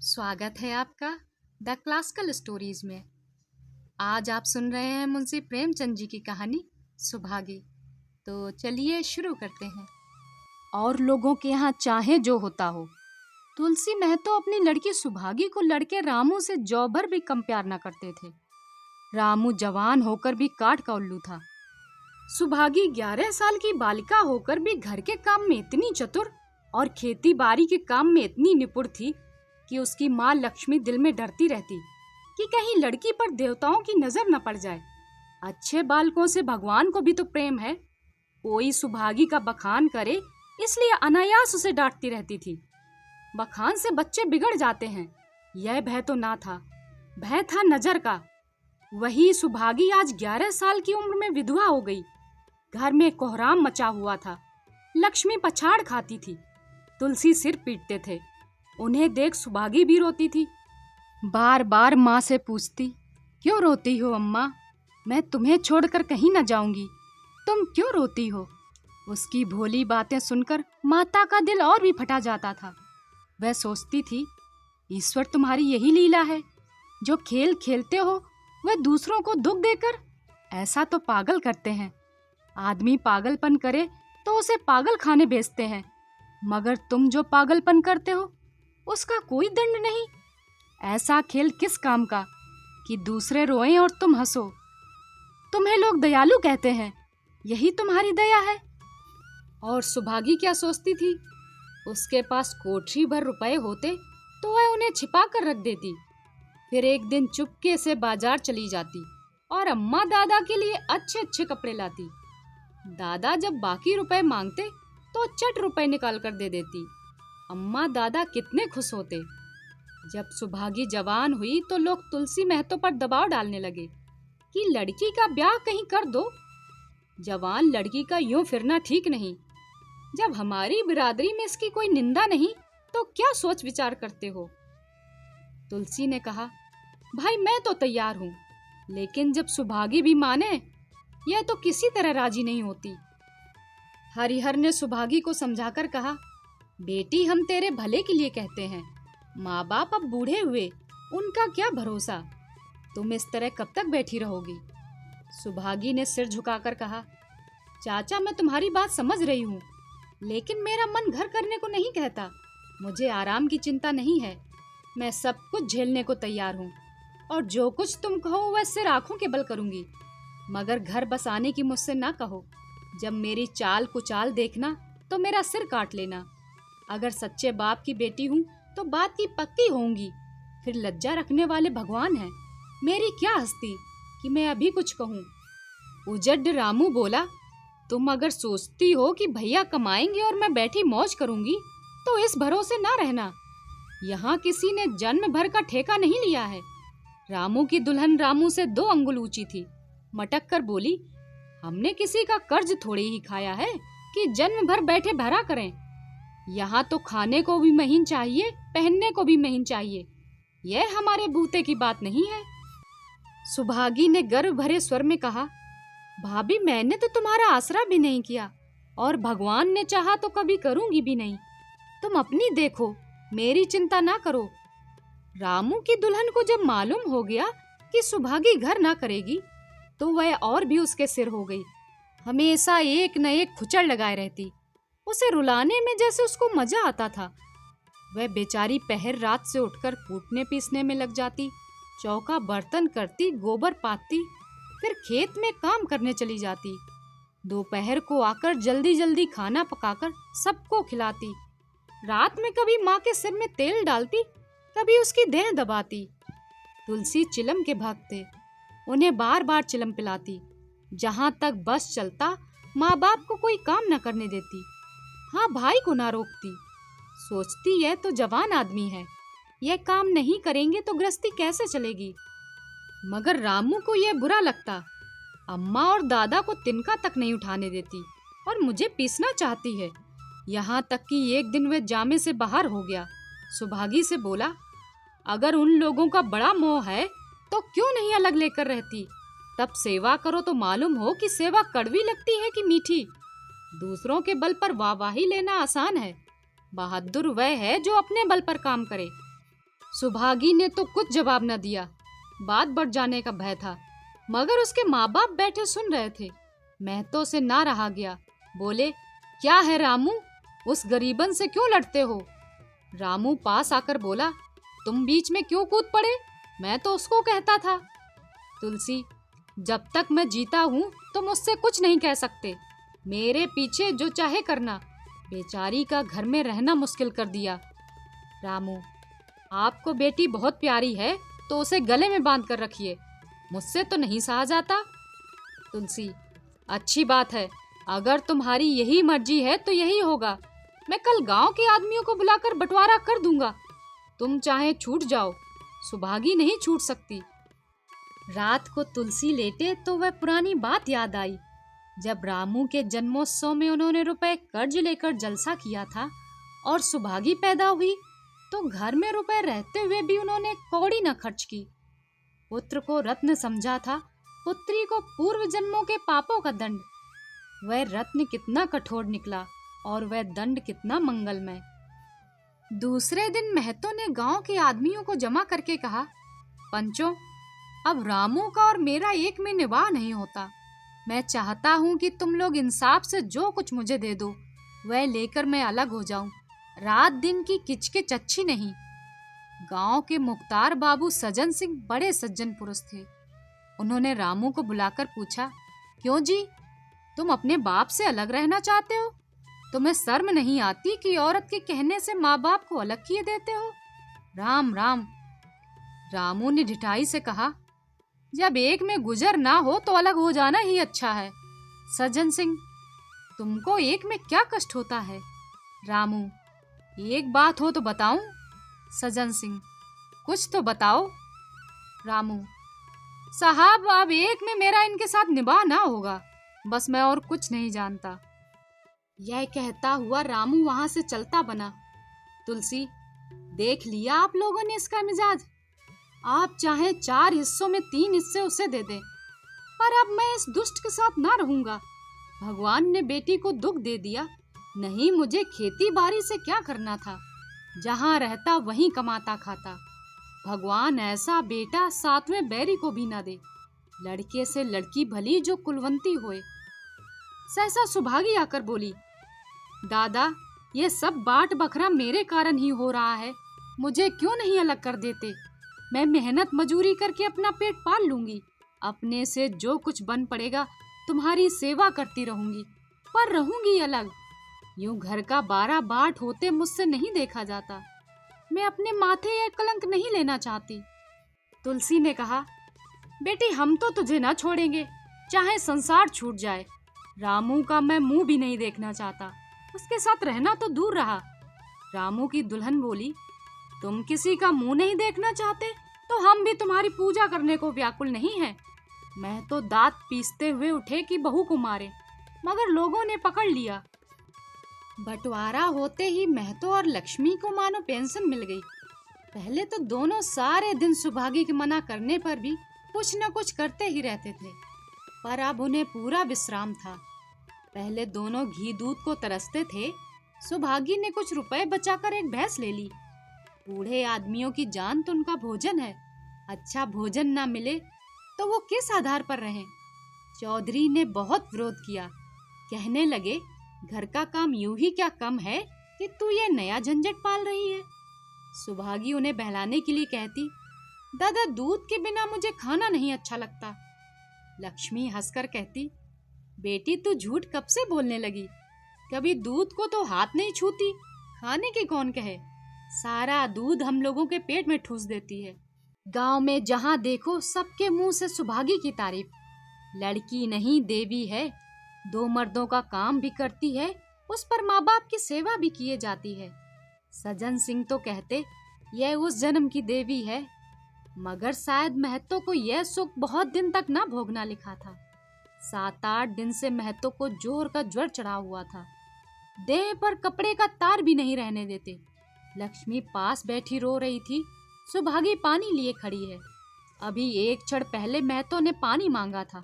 स्वागत है आपका द क्लासिकल स्टोरीज में। आज आप सुन रहे हैं मुंशी प्रेमचंद जी की कहानी सुभागी। तो चलिए शुरू करते हैं। और लोगों के यहाँ चाहे जो होता हो, तुलसी महतो अपनी लड़की सुभागी को लड़के रामू से जौ भर भी कम प्यार न करते थे। रामू जवान होकर भी काठ का उल्लू था। सुभागी 11 साल की बालिका होकर भी घर के काम में इतनी चतुर और खेती बाड़ी के काम में इतनी निपुण थी कि उसकी माँ लक्ष्मी दिल में डरती रहती कि कहीं लड़की पर देवताओं की नजर न पड़ जाए। अच्छे बालकों से भगवान को भी तो प्रेम है। कोई सुभागी का बखान करे इसलिए अनायास उसे डांटती रहती थी। बखान से बच्चे बिगड़ जाते हैं, यह भय तो ना था। भय था नजर का। वही सुभागी आज 11 साल की उम्र में विधवा हो गई। घर में कोहराम मचा हुआ था। लक्ष्मी पछाड़ खाती थी, तुलसी सिर पीटते थे। उन्हें देख सुभागी भी रोती थी। बार बार माँ से पूछती, क्यों रोती हो अम्मा? मैं तुम्हें छोड़कर कहीं न जाऊंगी, तुम क्यों रोती हो? उसकी भोली बातें सुनकर माता का दिल और भी फटा जाता था। वह सोचती थी, ईश्वर तुम्हारी यही लीला है, जो खेल खेलते हो वह दूसरों को दुख देकर। ऐसा तो पागल करते हैं। आदमी पागलपन करे तो उसे पागल खाने भेजते हैं, मगर तुम जो पागलपन करते हो उसका कोई दंड नहीं। ऐसा खेल किस काम का कि दूसरे रोएं और तुम हंसो। तुम्हें लोग दयालु कहते हैं, यही तुम्हारी दया है। और सुभागी क्या सोचती थी, उसके पास कोठरी भर रुपए होते तो वह उन्हें छिपा कर रख देती। फिर एक दिन चुपके से बाजार चली जाती और अम्मा दादा के लिए अच्छे अच्छे कपड़े लाती। दादा जब बाकी रुपए मांगते तो चट रुपए निकाल कर दे देती। अम्मा दादा कितने खुश होते। जब सुभागी जवान हुई तो लोग तुलसी महतो पर दबाव डालने लगे कि लड़की का ब्याह कहीं कर दो। जवान लड़की का यूं फिरना ठीक नहीं। जब हमारी बिरादरी में इसकी कोई निंदा नहीं तो क्या सोच विचार करते हो? तुलसी ने कहा, भाई मैं तो तैयार हूँ, लेकिन जब सुभागी भी माने, यह तो किसी तरह राजी नहीं होती। हरिहर ने सुभागी को समझाकर कहा, बेटी हम तेरे भले के लिए कहते हैं। माँ बाप अब बूढ़े हुए, उनका क्या भरोसा। तुम इस तरह कब तक बैठी रहोगी? सुभागी ने सिर झुकाकर कहा, चाचा मैं तुम्हारी बात समझ रही हूँ, लेकिन मेरा मन घर करने को नहीं कहता। मुझे आराम की चिंता नहीं है। मैं सब कुछ झेलने को तैयार हूँ और जो कुछ तुम कहो वह सिर आंखों के बल करूंगी, मगर घर बसाने की मुझसे ना कहो। जब मेरी चाल कुचाल देखना तो मेरा सिर काट लेना। अगर सच्चे बाप की बेटी हूँ तो बात की पक्की होंगी। फिर लज्जा रखने वाले भगवान हैं। मेरी क्या हस्ती कि मैं अभी कुछ कहूँ। उजड्ड रामू बोला, तुम अगर सोचती हो कि भैया कमाएंगे और मैं बैठी मौज करूंगी तो इस भरोसे ना रहना। यहाँ किसी ने जन्म भर का ठेका नहीं लिया है। रामू की दुल्हन रामू से 2 अंगुल ऊंची थी। मटक कर बोली, हमने किसी का कर्ज थोड़ी ही खाया है कि जन्म भर बैठे भरा करें। यहाँ तो खाने को भी महीन चाहिए, पहनने को भी महीन चाहिए। यह हमारे बूते की बात नहीं है। सुभागी ने गर्व भरे स्वर में कहा, भाभी मैंने तो तुम्हारा आसरा भी नहीं किया और भगवान ने चाहा तो कभी करूंगी भी नहीं। तुम अपनी देखो, मेरी चिंता ना करो। रामू की दुल्हन को जब मालूम हो गया कि सुभागी घर ना करेगी तो वह और भी उसके सिर हो गई। हमेशा एक न एक खुचड़ लगाए रहती। उसे रुलाने में जैसे उसको मजा आता था। वह बेचारी पहर रात से उठकर कूटने पीसने में लग जाती, चौका बर्तन करती, गोबर पाथती, फिर खेत में काम करने चली जाती। दोपहर को आकर जल्दी जल्दी खाना पकाकर सबको खिलाती। रात में कभी माँ के सिर में तेल डालती, कभी उसकी देह दबाती। तुलसी चिलम के भक्त थे, उन्हें बार बार चिलम पिलाती। जहाँ तक बस चलता माँ बाप को कोई काम न करने देती। हाँ, भाई को ना रोकती। सोचती है तो जवान आदमी है, यह काम नहीं करेंगे तो गृहस्थी कैसे चलेगी। मगर रामू को यह बुरा लगता। अम्मा और दादा को तिनका तक नहीं उठाने देती और मुझे पीसना चाहती है। यहाँ तक कि एक दिन वह जामे से बाहर हो गया। सुभागी से बोला, अगर उन लोगों का बड़ा मोह है तो क्यों नहीं अलग लेकर रहती। तब सेवा करो तो मालूम हो कि सेवा कड़वी लगती है कि मीठी। दूसरों के बल पर वाहवाही लेना आसान है, बहादुर वह है जो अपने बल पर काम करे। सुभागी ने तो कुछ जवाब न दिया। बात बढ़ जाने का भय था, मगर उसके माँ बाप बैठे सुन रहे थे। महतो से ना रहा गया। बोले, क्या है रामू, उस गरीबन से क्यों लड़ते हो? रामू पास आकर बोला, तुम बीच में क्यों कूद पड़े? मैं तो उसको कहता था। तुलसी, जब तक मैं जीता हूँ तो मुझसे कुछ नहीं कह सकते। मेरे पीछे जो चाहे करना। बेचारी का घर में रहना मुश्किल कर दिया। रामू, आपको बेटी बहुत प्यारी है तो उसे गले में बांध कर रखिए, मुझसे तो नहीं सहा जाता। तुलसी, अच्छी बात है, अगर तुम्हारी यही मर्जी है तो यही होगा। मैं कल गांव के आदमियों को बुलाकर बंटवारा कर दूंगा। तुम चाहे छूट जाओ, सुभागी नहीं छूट सकती। रात को तुलसी लेटे तो वह पुरानी बात याद आई। जब रामू के जन्मोत्सव में उन्होंने रुपए कर्ज लेकर जलसा किया था और सुभागी पैदा हुई तो घर में रुपए रहते हुए भी उन्होंने कौड़ी न खर्च की। पुत्र को रत्न समझा था, पुत्री को पूर्व जन्मों के पापों का दंड। वह रत्न कितना कठोर निकला और वह दंड कितना मंगलमय। दूसरे दिन महतो ने गांव के आदमियों को जमा करके कहा, पंचों, अब रामू का और मेरा एक में निवाह नहीं होता। मैं चाहता हूं कि तुम लोग इंसाफ से जो कुछ मुझे दे दो वह लेकर मैं अलग हो जाऊं। रात दिन की किचकिच अच्छी नहीं। गांव के मुख्तार बाबू सज्जन सिंह बड़े सज्जन पुरुष थे। उन्होंने रामू को बुलाकर पूछा, क्यों जी, तुम अपने बाप से अलग रहना चाहते हो? तुम्हें शर्म नहीं आती कि औरत के कहने से माँ बाप को अलग किए देते हो? राम राम। रामू ने ढिठाई से कहा, जब एक में गुजर ना हो तो अलग हो जाना ही अच्छा है। सज्जन सिंह, तुमको एक में क्या कष्ट होता है? रामू, एक बात हो तो बताऊं? सज्जन सिंह, कुछ तो बताओ। रामू, साहब, अब एक में मेरा इनके साथ निभाह ना होगा, बस मैं और कुछ नहीं जानता। यह कहता हुआ रामू वहां से चलता बना। तुलसी, देख लिया आप लोगों ने इसका मिजाज। आप चाहे 4 हिस्सों में 3 हिस्से उसे दे दें, पर अब मैं इस दुष्ट के साथ ना रहूंगा। भगवान ने बेटी को दुख दे दिया, नहीं मुझे खेती बाड़ी से क्या करना था? जहां रहता वहीं कमाता खाता। भगवान ऐसा बेटा 7वें बैरी को भी ना दे। लड़के से लड़की भली जो कुलवंती होए। सहसा सुभागी आकर बोली, दादा, ये सब बाट बखरा मेरे कारण ही हो रहा है। मुझे क्यों नहीं अलग कर देते? मैं मेहनत मजूरी करके अपना पेट पाल लूंगी। अपने से जो कुछ बन पड़ेगा तुम्हारी सेवा करती रहूंगी, पर रहूंगी अलग। यूं घर का 12 बाट होते मुझसे नहीं देखा जाता। मैं अपने माथे यह कलंक नहीं लेना चाहती। तुलसी ने कहा, बेटी, हम तो तुझे ना छोड़ेंगे, चाहे संसार छूट जाए। रामू का मैं मुंह भी नहीं देखना चाहता, उसके साथ रहना तो दूर रहा। रामू की दुल्हन बोली, तुम किसी का मुंह नहीं देखना चाहते तो हम भी तुम्हारी पूजा करने को व्याकुल नहीं है। मैं तो दांत पीसते हुए उठे कि बहू को मारे, मगर लोगों ने पकड़ लिया। बंटवारा होते ही महतो और लक्ष्मी को मानो पेंशन मिल गई। पहले तो दोनों सारे दिन सुभागी के मना करने पर भी कुछ न कुछ करते ही रहते थे, पर अब उन्हें पूरा विश्राम था। पहले दोनों घी दूध को तरसते थे। सुभागी ने कुछ रुपए बचाकर एक भैंस ले ली। बूढ़े आदमियों की जान तो उनका भोजन है, अच्छा भोजन ना मिले तो वो किस आधार पर रहें? चौधरी ने बहुत विरोध किया, कहने लगे, घर का काम यूं ही क्या कम है कि तू ये नया झंझट पाल रही है? सुभागी उन्हें बहलाने के लिए कहती, दादा, दूध के बिना मुझे खाना नहीं अच्छा लगता। लक्ष्मी हंसकर कहती, बेटी, तू झूठ कब से बोलने लगी? कभी दूध को तो हाथ नहीं छूती, खाने के कौन कहे? सारा दूध हम लोगों के पेट में ठूस देती है। गांव में जहां देखो सबके मुंह से सुभागी की तारीफ। लड़की नहीं देवी है, 2 मर्दों का काम भी करती है, उस पर माँ बाप की सेवा भी किए जाती है। सज्जन सिंह तो कहते यह उस जन्म की देवी है, मगर शायद महतो को यह सुख बहुत दिन तक ना भोगना लिखा था। 7-8 दिन से महतो को जोर का ज्वर चढ़ा हुआ था। देह पर कपड़े का तार भी नहीं रहने देते। लक्ष्मी पास बैठी रो रही थी। सुभागी पानी लिए खड़ी है। अभी एक क्षण पहले महतो ने पानी मांगा था,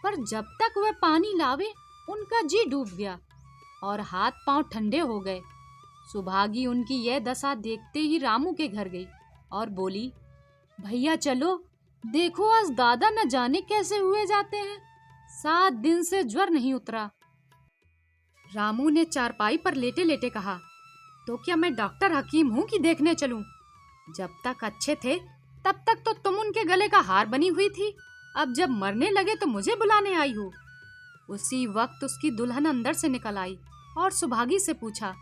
पर जब तक वह पानी लावे उनका जी डूब गया और हाथ पांव ठंडे हो गए। सुभागी उनकी यह दशा देखते ही रामू के घर गई। और बोली, भैया चलो, देखो आज दादा न जाने कैसे हुए जाते हैं, 7 दिन से ज्वर नहीं उतरा। रामू ने चारपाई पर लेटे लेटे कहा, तो क्या मैं डॉक्टर हकीम हूँ कि देखने चलूं? जब तक अच्छे थे तब तक तो तुम उनके गले का हार बनी हुई थी, अब जब मरने लगे तो मुझे बुलाने आई हो। उसी वक्त उसकी दुल्हन अंदर से निकल आई और सुभागी से पूछा,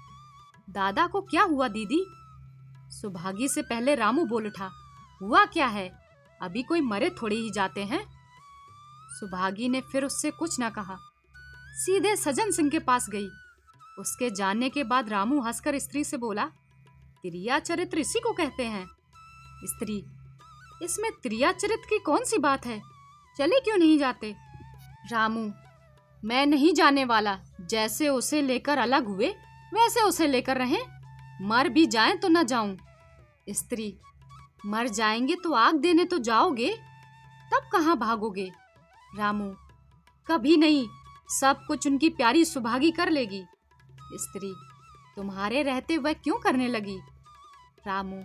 दादा को क्या हुआ दीदी? सुभागी से पहले रामू बोल उठा, हुआ क्या है, अभी कोई मरे थोड़े ही जाते हैं। सुभागी ने फिर उससे कुछ न कहा, सीधे सज्जन सिंह के पास गई। उसके जाने के बाद रामू हंसकर स्त्री से बोला, त्रिया चरित्र इसी को कहते हैं। स्त्री, इसमें त्रिया चरित्र की कौन सी बात है, चले क्यों नहीं जाते? रामू, मैं नहीं जाने वाला, जैसे उसे लेकर अलग हुए वैसे उसे लेकर रहें, मर भी जाएं तो न जाऊं। स्त्री, मर जाएंगे तो आग देने तो जाओगे, तब कहाँ भागोगे? रामू, कभी नहीं, सब कुछ उनकी प्यारी सुभागी कर लेगी। स्त्री, तुम्हारे रहते वह क्यों करने लगी? रामू,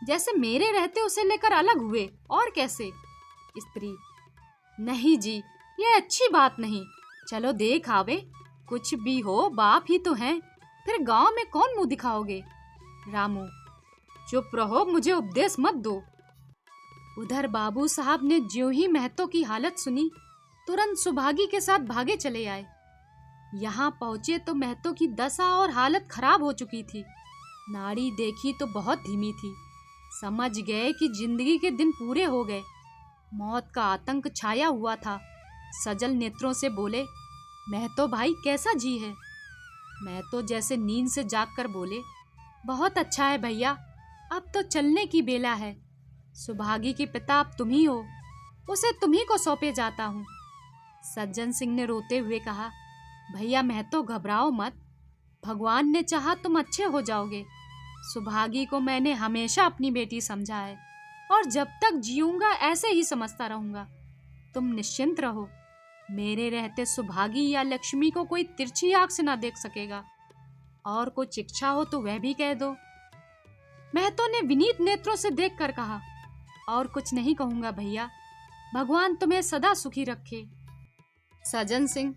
जैसे मेरे रहते उसे लेकर अलग हुए, और कैसे? स्त्री, नहीं जी, ये अच्छी बात नहीं, चलो देख आवे, कुछ भी हो बाप ही तो हैं, फिर गांव में कौन मुंह दिखाओगे? रामू, चुप रहो, मुझे उपदेश मत दो। उधर बाबू साहब ने ज्यों ही महतो की हालत सुनी, तुरंत सुभागी के साथ भागे चले आए। यहाँ पहुंचे तो महतो की दशा और हालत खराब हो चुकी थी। नाड़ी देखी तो बहुत धीमी थी, समझ गए कि जिंदगी के दिन पूरे हो गए। मौत का आतंक छाया हुआ था। सजल नेत्रों से बोले, महतो भाई कैसा जी है? महतो जैसे नींद से जागकर बोले, बहुत अच्छा है भैया, अब तो चलने की बेला है। सुभागी के पिता अब तुम ही हो, उसे तुम्ही को सौंपे जाता हूँ। सज्जन सिंह ने रोते हुए कहा, भैया महतो घबराओ मत, भगवान ने चाहा तुम अच्छे हो जाओगे। सुभागी को मैंने हमेशा अपनी बेटी समझा है और जब तक जीऊंगा ऐसे ही समझता रहूंगा। तुम निश्चिंत रहो, मेरे रहते सुभागी या लक्ष्मी को कोई तिरछी आंख से ना देख सकेगा, और कुछ इच्छा हो तो वह भी कह दो। महतो ने विनीत नेत्रों से देखकर कहा, और कुछ नहीं कहूंगा भैया, भगवान तुम्हें सदा सुखी रखे। सज्जन सिंह,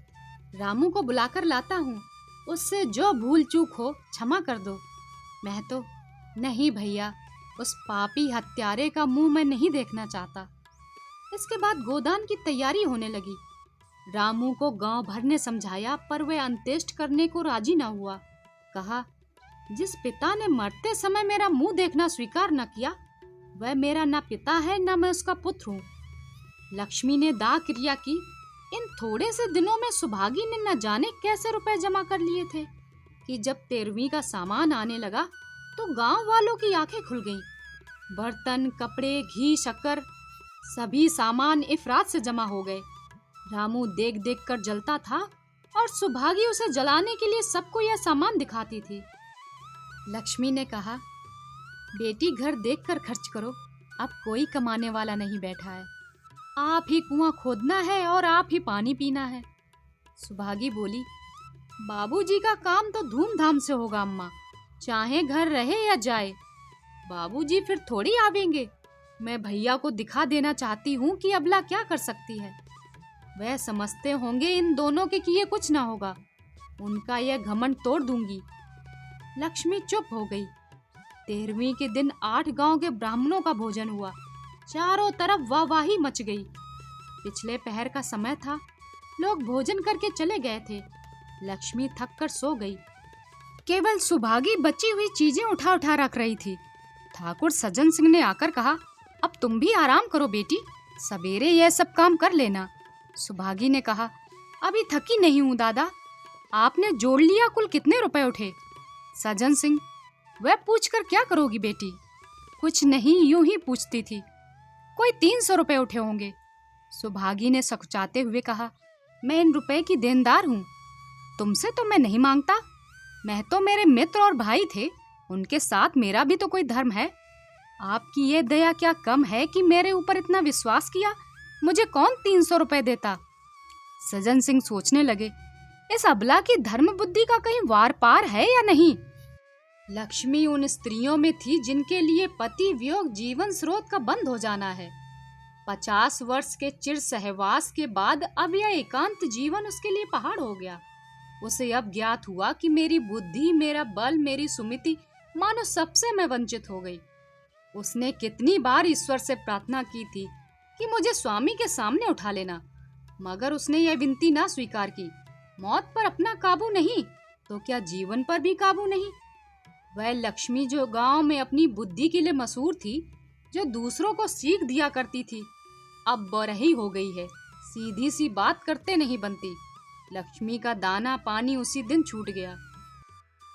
रामू को बुलाकर लाता हूँ, उससे जो भूल चूक हो क्षमा कर दो। महतो, नहीं भैया, उस पापी हत्यारे का मुंह मैं नहीं देखना चाहता। इसके बाद गोदान की तैयारी होने लगी। रामू को गांव भर ने समझाया, पर वह अंत्येष्ट करने को राजी न हुआ। कहा, जिस पिता ने मरते समय मेरा मुंह देखना स्वीकार न किया, वह मेरा न पिता है न मैं उसका पुत्र हूँ। लक्ष्मी ने दाह क्रिया की। इन थोड़े से दिनों में सुभागी ने न जाने कैसे रुपए जमा कर लिए थे कि जब 13वीं का सामान आने लगा तो गांव वालों की आंखें खुल गईं। बर्तन, कपड़े, घी, शक्कर, सभी सामान इफरात से जमा हो गए। रामू देख देख कर जलता था और सुभागी उसे जलाने के लिए सबको यह सामान दिखाती थी। लक्ष्मी ने कहा, बेटी घर देखकर खर्च करो, अब कोई कमाने वाला नहीं बैठा है, आप ही कुआं खोदना है और आप ही पानी पीना है। सुभागी बोली, बाबूजी का काम तो धूमधाम से होगा अम्मा, चाहे घर रहे या जाए। बाबूजी फिर थोड़ी आवेंगे, मैं भैया को दिखा देना चाहती हूँ कि अबला क्या कर सकती है। वह समझते होंगे इन दोनों के कि ये कुछ ना होगा, उनका यह घमंड तोड़ दूंगी। लक्ष्मी चुप हो गई। 13वीं के दिन 8 गांव के ब्राह्मणों का भोजन हुआ। चारों तरफ वाहवाही मच गई। पिछले पहर का समय था, लोग भोजन करके चले गए थे। लक्ष्मी थक कर सो गई। केवल सुभागी बची हुई चीजें उठा उठा रख रही थी। ठाकुर सज्जन सिंह ने आकर कहा, अब तुम भी आराम करो बेटी, सवेरे यह सब काम कर लेना। सुभागी ने कहा, अभी थकी नहीं हूँ दादा। आपने जोड़ लिया कुल कितने रुपए उठे? सज्जन सिंह, वह पूछकर क्या करोगी बेटी? कुछ नहीं, यूं ही पूछती थी। कोई 300 रुपए उठे होंगे। सुभागी ने सकुचाते हुए कहा, मैं इन रुपए की देनदार हूँ, तुमसे तो मैं नहीं मांगता। मैं तो मेरे मित्र और भाई थे, उनके साथ मेरा भी तो कोई धर्म है। आपकी ये दया क्या कम है कि मेरे ऊपर इतना विश्वास किया? मुझे कौन 300 रुपए देता? सज्जन सिंह सोचने लगे, इस अबला की धर्म बुद्धि का कहीं वार पार है या नहीं। लक्ष्मी उन स्त्रियों में थी जिनके लिए पति वियोग जीवन स्रोत का बंद हो जाना है। 50 वर्ष के चिर सहवास के बाद अब यह एकांत जीवन उसके लिए पहाड़ हो गया। उसे अब ज्ञात हुआ कि मेरी बुद्धि, मेरा बल, मेरी सुमिति, मानो सबसे मैं वंचित हो गई। उसने कितनी बार ईश्वर से प्रार्थना की थी कि मुझे स्वामी के सामने उठा लेना, मगर उसने यह विनती ना स्वीकार की। मौत पर अपना काबू नहीं तो क्या जीवन पर भी काबू नहीं। वह लक्ष्मी जो गांव में अपनी बुद्धि के लिए मशहूर थी, जो दूसरों को सीख दिया करती थी, अब बरही हो गई है। सीधी सी बात करते नहीं बनती। लक्ष्मी का दाना पानी उसी दिन छूट गया।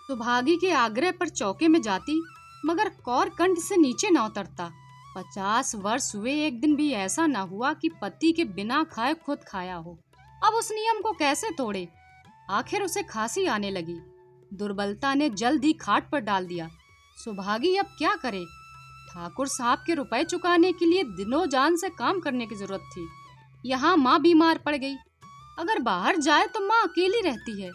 सुभागी के आग्रह पर चौके में जाती, मगर कौर कंठ से नीचे न उतरता। 50 वर्ष हुए, एक दिन भी ऐसा न हुआ कि पति के बिना खाए खुद खाया हो। अब उस नियम को कैसे तोड़े। आखिर उसे खांसी आने लगी। दुर्बलता ने जल्द ही खाट पर डाल दिया। सुभागी अब क्या करे। ठाकुर साहब के रुपए चुकाने के लिए दिनों जान से काम करने की जरूरत थी। यहाँ माँ बीमार पड़ गई। अगर बाहर जाए तो माँ अकेली रहती है।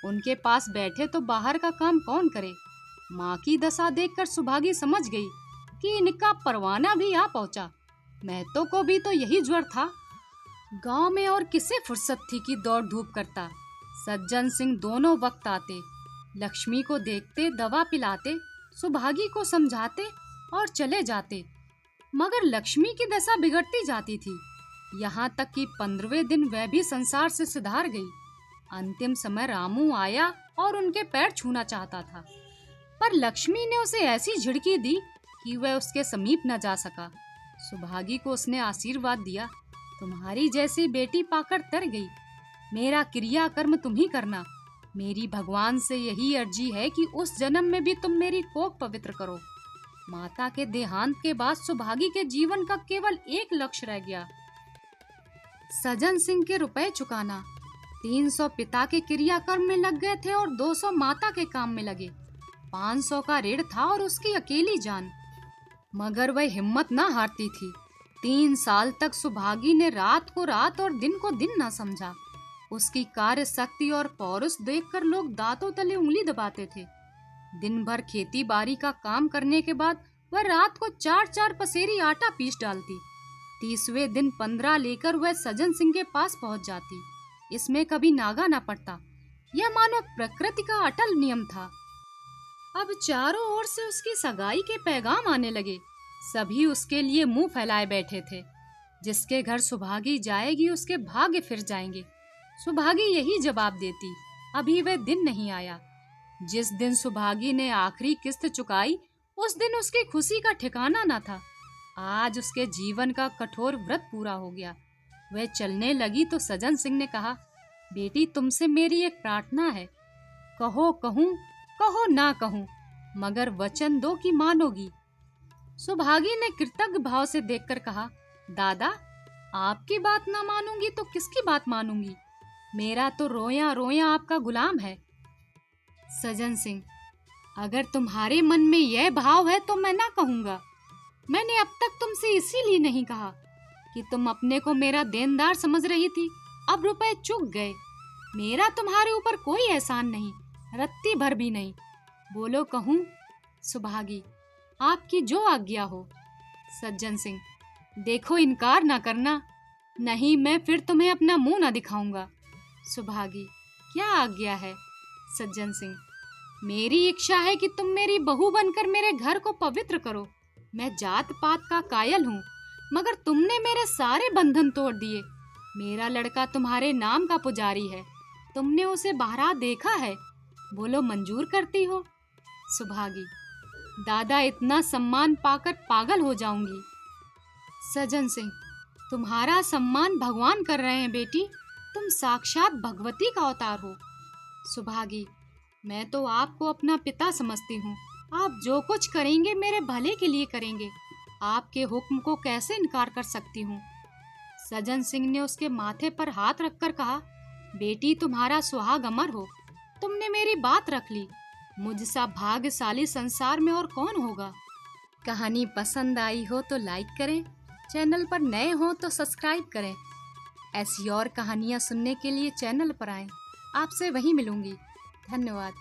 उनके पास बैठे तो बाहर का काम कौन करे। माँ की दशा देखकर सुभागी समझ गई कि इनका परवाना भी आ पहुंचा। महतो को भी तो यही ज्वर था। गांव में और किसे फुर्सत थी कि दौड़ धूप करता। सज्जन सिंह दोनों वक्त आते, लक्ष्मी को देखते, दवा पिलाते, सुभागी को समझाते और चले जाते, मगर लक्ष्मी की दशा बिगड़ती जाती थी। यहाँ तक कि 15वें दिन वह भी संसार से सिधार गई। अंतिम समय रामू आया और उनके पैर छूना चाहता था, पर लक्ष्मी ने उसे ऐसी झिड़की दी कि वह उसके समीप न जा सका। सुभागी को उसने आशीर्वाद दिया, तुम्हारी जैसी बेटी पाकर तर गई। मेरा क्रिया कर्म तुम ही करना। मेरी भगवान से यही अर्जी है कि उस जन्म में भी तुम मेरी कोख पवित्र करो। माता के देहांत के बाद सुभागी के जीवन का केवल एक लक्ष्य रह गया, सज्जन सिंह के रुपए चुकाना। 300 पिता के क्रियाकर्म में लग गए थे और 200 माता के काम में लगे। 500 का ऋण था और उसकी अकेली जान, मगर वह हिम्मत न हारती थी। 3 साल तक सुभागी ने रात को रात और दिन को दिन न समझा। उसकी कार्य शक्ति और पौरुष देखकर लोग दांतों तले उंगली दबाते थे। दिन भर खेती बाड़ी का काम करने के बाद वह रात को 4-4 पसेरी आटा पीस डालती। 30वें दिन 15 लेकर वह सज्जन सिंह के पास पहुंच जाती। इसमें कभी नागा न पड़ता। यह मानो प्रकृति का अटल नियम था। अब चारों ओर से उसकी सगाई के पैगाम आने लगे। सभी उसके लिए मुंह फैलाए बैठे थे। जिसके घर सुभागी जाएगी उसके भाग्य फिर जाएंगे। सुभागी यही जवाब देती, अभी वह दिन नहीं आया। जिस दिन सुभागी ने आखिरी किस्त चुकाई, उस दिन उसकी खुशी का ठिकाना न था। आज उसके जीवन का कठोर व्रत पूरा हो गया। वह चलने लगी तो सज्जन सिंह ने कहा, बेटी तुमसे मेरी एक प्रार्थना है। कहो कहूँ, कहो ना कहूँ, मगर वचन दो कि मानोगी। सुभागी ने कृतज्ञ भाव से देखकर कहा, दादा आपकी बात ना मानूंगी तो किसकी बात मानूंगी। मेरा तो रोया रोया आपका गुलाम है। सज्जन सिंह, अगर तुम्हारे मन में यह भाव है तो मैं ना कहूंगा। मैंने अब तक तुमसे इसीलिए नहीं कहा कि तुम अपने को मेरा देनदार समझ रही थी। अब रुपए चुक गए। मेरा तुम्हारे ऊपर कोई एहसान नहीं, रत्ती भर भी नहीं। बोलो कहूँ। सुभागी, आपकी जो आज्ञा हो। सज्जन सिंह, देखो इनकार ना करना, नहीं मैं फिर तुम्हें अपना मुंह ना दिखाऊंगा। सुभागी, क्या आज्ञा है। सज्जन सिंह, मेरी इच्छा है कि तुम मेरी बहू बनकर मेरे घर को पवित्र करो। मैं जात पात का कायल हूँ, मगर तुमने मेरे सारे बंधन तोड़ दिए। मेरा लड़का तुम्हारे नाम का पुजारी है। तुमने उसे बाहर देखा है। बोलो मंजूर करती हो। सुभागी, दादा इतना सम्मान पाकर पागल हो जाऊंगी। सज्जन सिंह, तुम्हारा सम्मान भगवान कर रहे हैं बेटी। तुम साक्षात भगवती का अवतार हो। सुभागी, मैं तो आपको अपना पिता समझती हूँ। आप जो कुछ करेंगे मेरे भले के लिए करेंगे। आपके हुक्म को कैसे इनकार कर सकती हूँ। सज्जन सिंह ने उसके माथे पर हाथ रखकर कहा, बेटी तुम्हारा सुहाग अमर हो। तुमने मेरी बात रख ली। मुझसा भाग्यशाली संसार में और कौन होगा। कहानी पसंद आई हो तो लाइक करें, चैनल पर नए हो तो सब्सक्राइब करें। ऐसी और कहानियाँ सुनने के लिए चैनल पर आएं। आपसे वहीं मिलूंगी। धन्यवाद।